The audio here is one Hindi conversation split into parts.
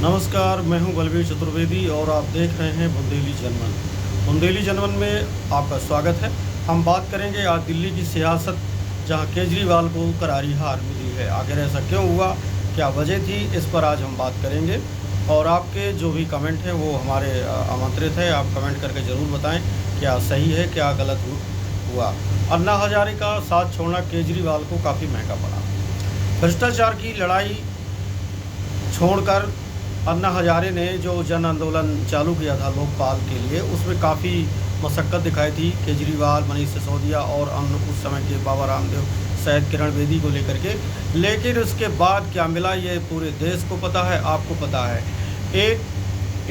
नमस्कार, मैं हूं बलवीर चतुर्वेदी और आप देख रहे हैं बुंदेली जनमन। बुंदेली जनमन में आपका स्वागत है। हम बात करेंगे आज दिल्ली की सियासत, जहां केजरीवाल को करारी हार मिली है। आखिर ऐसा क्यों हुआ, क्या वजह थी, इस पर आज हम बात करेंगे। और आपके जो भी कमेंट हैं वो हमारे आमंत्रित है। आप कमेंट करके ज़रूर बताएं क्या सही है, क्या गलत हुआ। अन्ना हजारे का साथ छोड़ना केजरीवाल को काफ़ी महंगा पड़ा। भ्रष्टाचार की लड़ाई छोड़कर अन्ना हजारे ने जो जन आंदोलन चालू किया था लोकपाल के लिए, उसमें काफ़ी मशक्क़त दिखाई थी केजरीवाल, मनीष सिसोदिया और अन्य उस समय के बाबा रामदेव सहित किरण बेदी को लेकर के। लेकिन उसके बाद क्या मिला, ये पूरे देश को पता है, आपको पता है।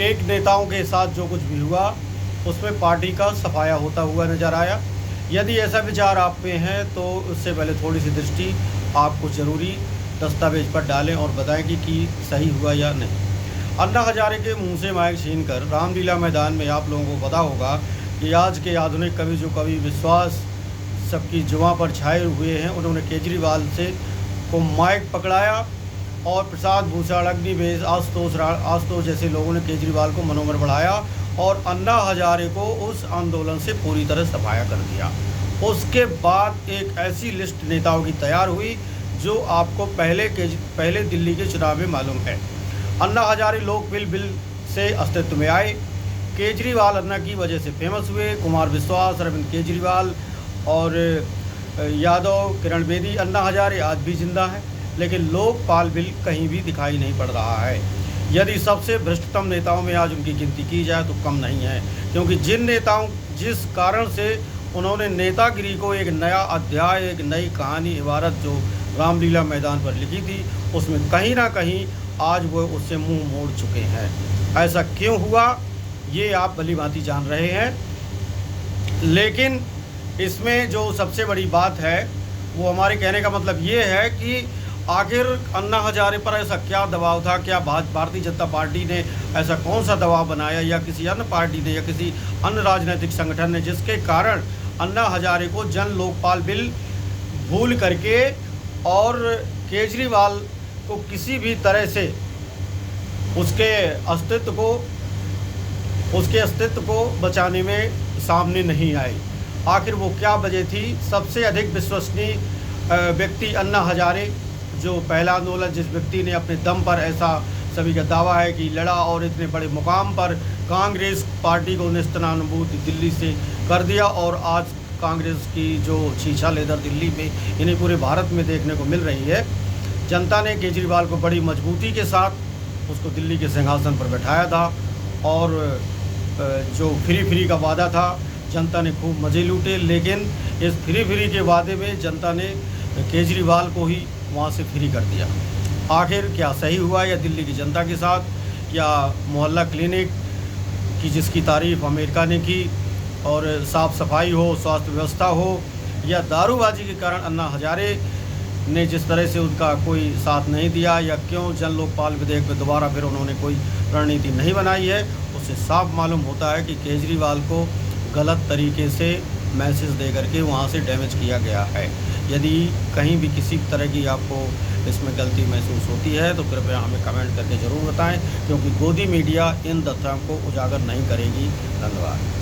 एक नेताओं के साथ जो कुछ भी हुआ उसमें पार्टी का सफाया होता हुआ नज़र आया। यदि ऐसा विचार आप में है तो उससे पहले थोड़ी सी दृष्टि आप कुछ ज़रूरी दस्तावेज पर डालें और बताएं कि सही हुआ या नहीं। अन्ना हजारे के मुंह से माइक छीनकर रामलीला मैदान में आप लोगों को पता होगा कि आज के आधुनिक कवि जो कवि विश्वास सबकी जुबां पर छाए हुए हैं, उन्होंने केजरीवाल से को माइक पकड़ाया और प्रसाद भूषण, अग्निवेश, आशुतोष जैसे लोगों ने केजरीवाल को मनोबल बढ़ाया और अन्ना हजारे को उस आंदोलन से पूरी तरह सफाया कर दिया। उसके बाद एक ऐसी लिस्ट नेताओं की तैयार हुई जो आपको पहले दिल्ली के चुनाव में मालूम है। अन्ना हजारे लोक बिल से अस्तित्व में आए। केजरीवाल अन्ना की वजह से फेमस हुए। कुमार विश्वास, अरविंद केजरीवाल और यादव, किरण बेदी, अन्ना हजारे आज भी जिंदा है, लेकिन लोकपाल बिल कहीं भी दिखाई नहीं पड़ रहा है। यदि सबसे भ्रष्टतम नेताओं में आज उनकी गिनती की जाए तो कम नहीं है, क्योंकि जिस कारण से उन्होंने नेतागिरी को एक नया अध्याय, एक नई कहानी, इबारत जो रामलीला मैदान पर लिखी थी, उसमें कहीं ना कहीं आज वो उससे मुंह मोड़ चुके हैं। ऐसा क्यों हुआ ये आप भली भांति जान रहे हैं। लेकिन इसमें जो सबसे बड़ी बात है वो हमारे कहने का मतलब ये है कि आखिर अन्ना हजारे पर ऐसा क्या दबाव था, क्या भारतीय जनता पार्टी ने ऐसा कौन सा दबाव बनाया या किसी अन्य पार्टी ने या किसी अन्य राजनीतिक संगठन ने, जिसके कारण अन्ना हजारे को जन लोकपाल बिल भूल करके और केजरीवाल को किसी भी तरह से उसके अस्तित्व को बचाने में सामने नहीं आई। आखिर वो क्या वजह थी। सबसे अधिक विश्वसनीय व्यक्ति अन्ना हजारे, जो पहला आंदोलन जिस व्यक्ति ने अपने दम पर, ऐसा सभी का दावा है कि लड़ा और इतने बड़े मुकाम पर कांग्रेस पार्टी को नेस्तनाबूद दिल्ली से कर दिया, और आज कांग्रेस की जो शीशा लेदर दिल्ली में, इन्हें पूरे भारत में देखने को मिल रही है। जनता ने केजरीवाल को बड़ी मजबूती के साथ उसको दिल्ली के सिंहासन पर बैठाया था, और जो फ्री का वादा था जनता ने खूब मज़े लूटे। लेकिन इस फ्री के वादे में जनता ने केजरीवाल को ही वहाँ से फ्री कर दिया। आखिर क्या सही हुआ, या दिल्ली की जनता के साथ, या मोहल्ला क्लिनिक की जिसकी तारीफ़ अमेरिका ने की, और साफ़ सफाई हो, स्वास्थ्य व्यवस्था हो, या दारूबाजी के कारण अन्ना हजारे ने जिस तरह से उनका कोई साथ नहीं दिया, या क्यों जन लोकपाल विधेयक में दोबारा फिर उन्होंने कोई रणनीति नहीं बनाई है, उससे साफ मालूम होता है कि केजरीवाल को गलत तरीके से मैसेज दे करके वहाँ से डैमेज किया गया है। यदि कहीं भी किसी तरह की आपको इसमें गलती महसूस होती है तो कृपया हमें कमेंट करके ज़रूर बताएं, क्योंकि गोदी मीडिया इन तथ्यों को उजागर नहीं करेगी। धन्यवाद।